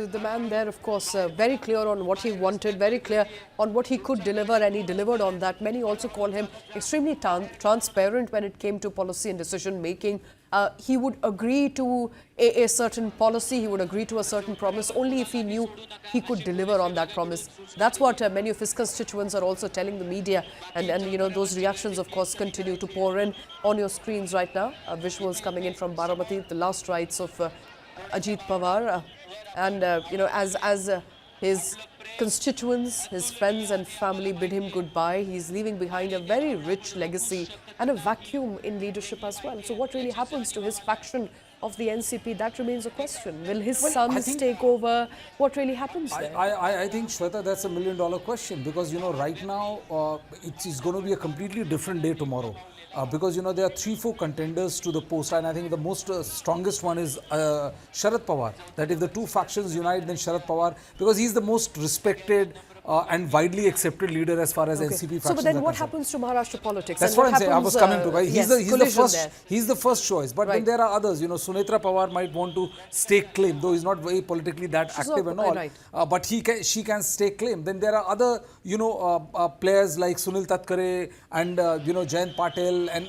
the man there, of course, very clear on what he wanted, very clear on what he could deliver, and he delivered on that. Many also call him extremely transparent when it came to policy and decision making. He would agree to a certain policy, he would agree to a certain promise only if he knew he could deliver on that promise. That's what many of his constituents are also telling the media, and you know, those reactions of course continue to pour in on your screens right now. Visuals coming in from Baramati, the last rites of Ajit Pawar, and you know, as his constituents, his friends and family bid him goodbye, he's leaving behind a very rich legacy and a vacuum in leadership as well. So what really happens to his faction of the NCP, that remains a question. Will his sons take over? What really happens there? I think, Shweta, that's $1 million question, because, you know, right now it's going to be a completely different day tomorrow. Because, you know, there are 3-4 contenders to the post, and I think the most strongest one is Sharad Pawar. That if the two factions unite, then Sharad Pawar, because he's the most respected and widely accepted leader as far as NCP factions. So, but then what happens to Maharashtra politics? That's what I'm saying. I was coming to. Right? He's the first choice. But then there are others. You know, Sunetra Pawar might want to stake claim, though he's not very politically that active and all. But she can stake claim. Then there are other, you know, players like Sunil Tatkare and you know, Jayant Patel and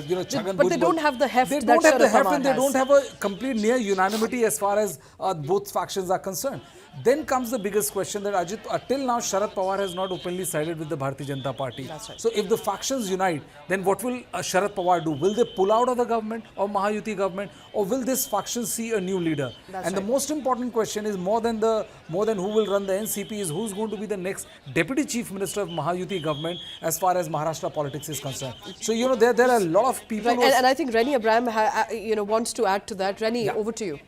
you know, Chhagan Bhujbal. But they don't have the heft. They don't have the heft, and they don't have a complete near unanimity as far as both factions are concerned. Then comes the biggest question that till now Sharad Pawar has not openly sided with the Bharatiya Janata Party. That's right. So if the factions unite, then what will Sharad Pawar do? Will they pull out of the government or Mahayuti government, or will this faction see a new leader? The most important question is more than who will run the NCP is who's going to be the next Deputy Chief Minister of Mahayuti government as far as Maharashtra politics is concerned. So you know, there are a lot of people. Right. And I think Rennie Abraham you know, wants to add to that. Rennie, over to you.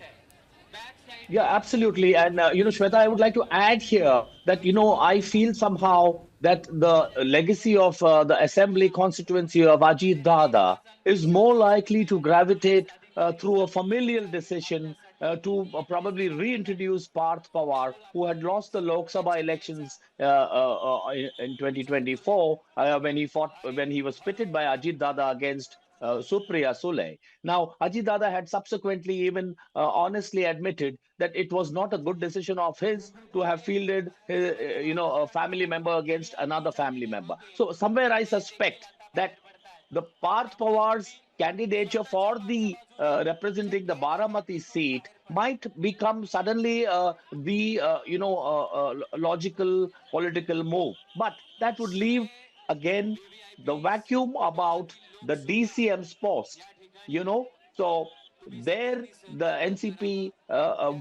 Yeah, absolutely. And, you know, Shweta, I would like to add here that, you know, I feel somehow that the legacy of the assembly constituency of Ajit Dada is more likely to gravitate through a familial decision to probably reintroduce Parth Pawar, who had lost the Lok Sabha elections in 2024 when he was pitted by Ajit Dada against Supriya Sule. Now, Ajit Dada had subsequently even honestly admitted that it was not a good decision of his to have fielded, you know, a family member against another family member. So somewhere I suspect that the Parth Pawar's candidature for the representing the Baramati seat might become suddenly the you know, logical political move. But that would leave again the vacuum about the DCM's post, you know. So there the NCP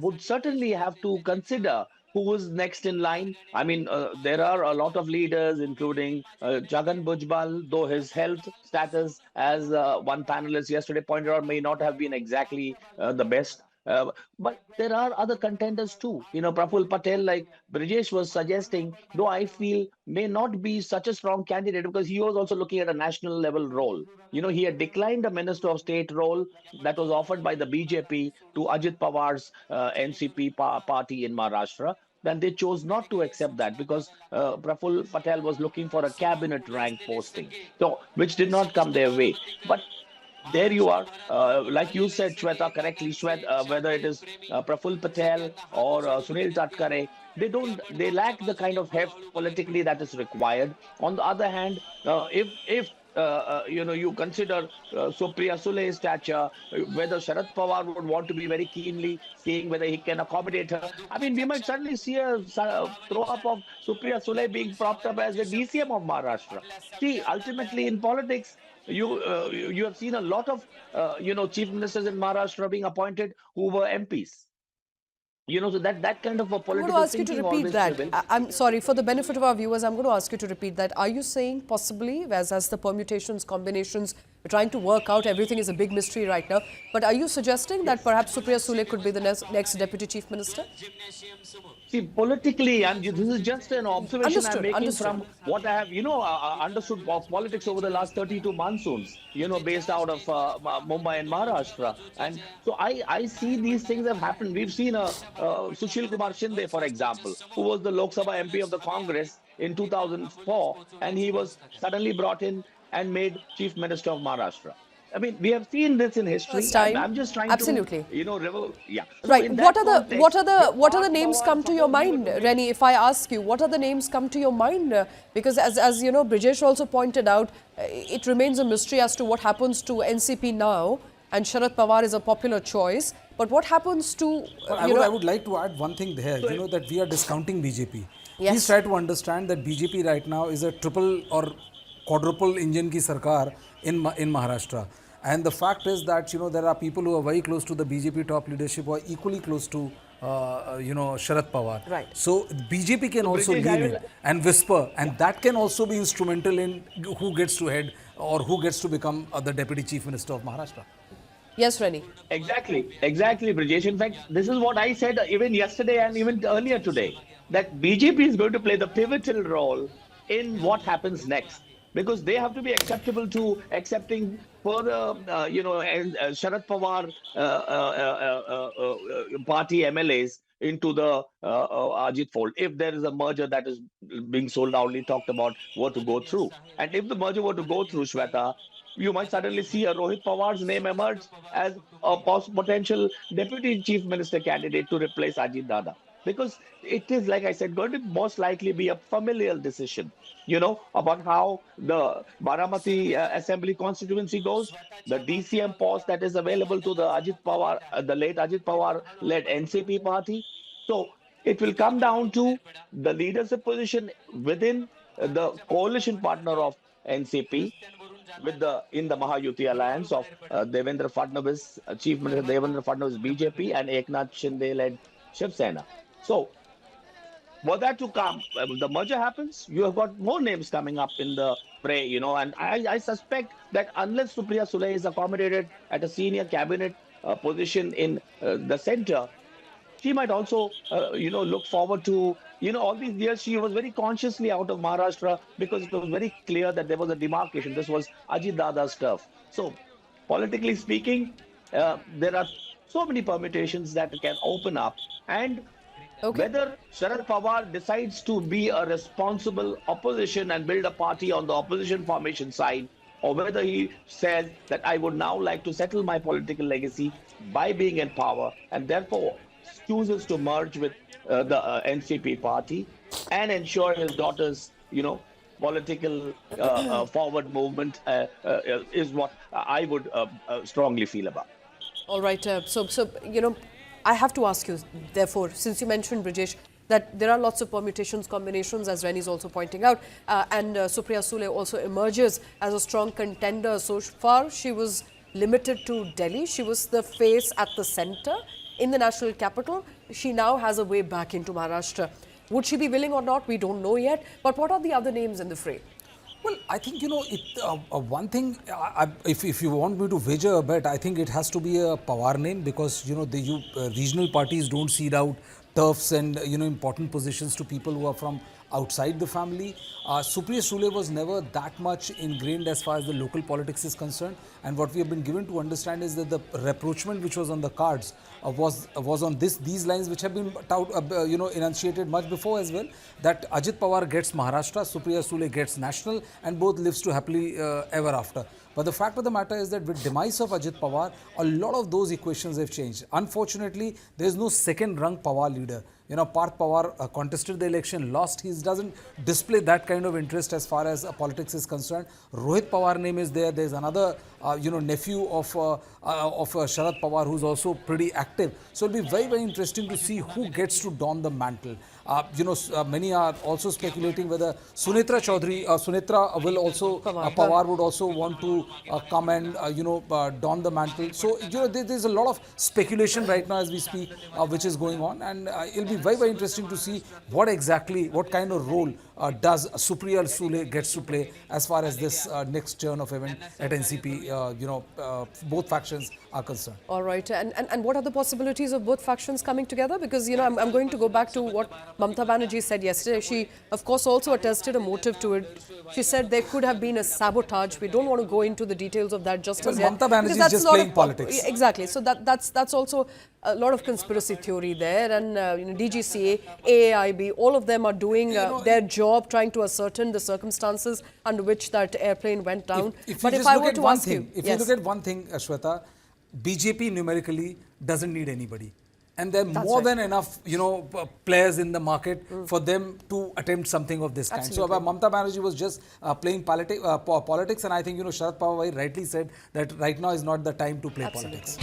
would certainly have to consider who is next in line. I mean, there are a lot of leaders, including Chhagan Bhujbal, though his health status, as one panelist yesterday pointed out, may not have been exactly the best. But there are other contenders too. You know, Praful Patel, like Brijesh was suggesting, though I feel may not be such a strong candidate because he was also looking at a national level role. You know, he had declined the Minister of State role that was offered by the BJP to Ajit Pawar's NCP party in Maharashtra. Then they chose not to accept that because Praful Patel was looking for a cabinet rank posting, so which did not come their way. But there you are, like you said, Shweta, correctly, Shweta, whether it is Praful Patel or Sunil Tatkare, they lack the kind of heft politically that is required. On the other hand, if you know, you consider Supriya Sule's stature, whether Sharad Pawar would want to be very keenly seeing whether he can accommodate her. I mean, we might suddenly see a throw up of Supriya Sule being propped up as the DCM of Maharashtra. See, ultimately in politics, you have seen a lot of you know, chief ministers in Maharashtra being appointed who were MPs. You know, so that kind of a political. I'm going to ask you to repeat that. I'm sorry, for the benefit of our viewers, I'm going to ask you to repeat that. Are you saying possibly, as the permutations, combinations, we're trying to work out, everything is a big mystery right now, but are you suggesting that perhaps Supriya Sule could be the next Deputy Chief Minister? See, politically, and this is just an observation I'm making from what I have, you know, understood of politics over the last 32 monsoons, you know, based out of Mumbai and Maharashtra. And so I see these things have happened. We've seen Sushil Kumar Shinde, for example, who was the Lok Sabha MP of the Congress in 2004, and he was suddenly brought in and made Chief Minister of Maharashtra. I mean, we have seen this in history. First time. I'm just trying Absolutely. to, yeah. So Right. in What that are the context, what are the the what are the Park names Pawar come to your supposed mind, to be- Reni? If I ask you, what are the names come to your mind? Because as you know, Brijesh also pointed out, it remains a mystery as to what happens to NCP now, and Sharad Pawar is a popular choice. But what happens to But I would like to add one thing there. You know that we are discounting BJP. Yes. Please try to understand that BJP right now is a triple or quadruple engine ki sarkar in Maharashtra. And the fact is that there are people who are very close to the BJP top leadership who are equally close to Sharad Pawar. Right. So BJP can also British, I lean will- in and whisper, and that can also be instrumental in who gets to head or who gets to become the deputy chief minister of Maharashtra. yes, Reni. Exactly, Brijesh. In fact, this is what I said even yesterday and even earlier today, that BJP is going to play the pivotal role in what happens next, because they have to be acceptable to accepting further, and Sharad Pawar party MLAs into the Ajit fold. If there is a merger that is being so loudly talked about, were to go through, and if the merger were to go through, Shweta, you might suddenly see a Rohit Pawar's name emerge as a potential deputy chief minister candidate to replace Ajit Dada. Because it is, like I said, going to most likely be a familial decision, about how the Baramati assembly constituency goes, the DCM post that is available to the Ajit Pawar, the late Ajit Pawar led NCP party. So it will come down to the leadership position within the coalition partner of NCP with the in the Mahayuti alliance of Devendra Fadnavis, Chief Minister Devendra Fadnavis BJP and Eknath Shinde led Shiv Sena. So for that to come, the merger happens, you have got more names coming up in the fray, and I suspect that unless Supriya Sule is accommodated at a senior cabinet position in the center, she might also, look forward to, all these years she was very consciously out of Maharashtra because it was very clear that there was a demarcation. This was Ajit Dada's turf. So, politically speaking, there are so many permutations that can open up. And Okay. whether Sharad Pawar decides to be a responsible opposition and build a party on the opposition formation side, or whether he says that I would now like to settle my political legacy by being in power and therefore chooses to merge with the NCP party and ensure his daughter's, political forward movement is what I would strongly feel about. All right. I have to ask you, therefore, since you mentioned, Brijesh, that there are lots of permutations, combinations, as Reni is also pointing out, and Supriya Sule also emerges as a strong contender. So far, she was limited to Delhi. She was the face at the center in the national capital. She now has a way back into Maharashtra. Would she be willing or not? We don't know yet. But what are the other names in the fray? Well, I think, one thing, if you want me to wager a bet, I think it has to be a Pawar name because, the regional parties don't seed out turfs and, important positions to people who are from outside the family. Supriya Sule was never that much ingrained as far as the local politics is concerned. And what we have been given to understand is that the rapprochement which was on the cards was on these lines which have been enunciated much before as well, that Ajit Pawar gets Maharashtra, Supriya Sule gets national, and both lives to happily ever after. But the fact of the matter is that with demise of Ajit Pawar, a lot of those equations have changed. Unfortunately, there is no second rung Pawar leader. Parth Pawar contested the election, lost. He doesn't display that kind of interest as far as politics is concerned. Rohit Pawar name is there. There's another, nephew of Sharad Pawar who's also pretty active. So it'll be very, very interesting to see who gets to don the mantle. Many are also speculating whether Sunitra will also, Pawar would also want to come and, don the mantle. So, there's a lot of speculation right now as we speak, which is going on. And it'll be very, very interesting to see what kind of role does Supriya Sule gets to play as far as this next turn of event at NCP, both factions are concerned. All right. And what are the possibilities of both factions coming together? Because, I'm going to go back to what Mamata Banerjee said yesterday. She, of course, also attested a motive to it. She said there could have been a sabotage. We don't want to go into the details of that just as yet. Mamata Banerjee is just playing politics. Exactly. So that's also a lot of conspiracy theory there, and DGCA, AAIB, all of them are doing their job, trying to ascertain the circumstances under which that airplane went down. But if I were to ask you, if you look at one thing, Shweta, BJP numerically doesn't need anybody. And there are more than enough, players in the market for them to attempt something of this kind. So Mamata Banerjee was just playing politics, and I think, Sharad Pawar rightly said that right now is not the time to play politics.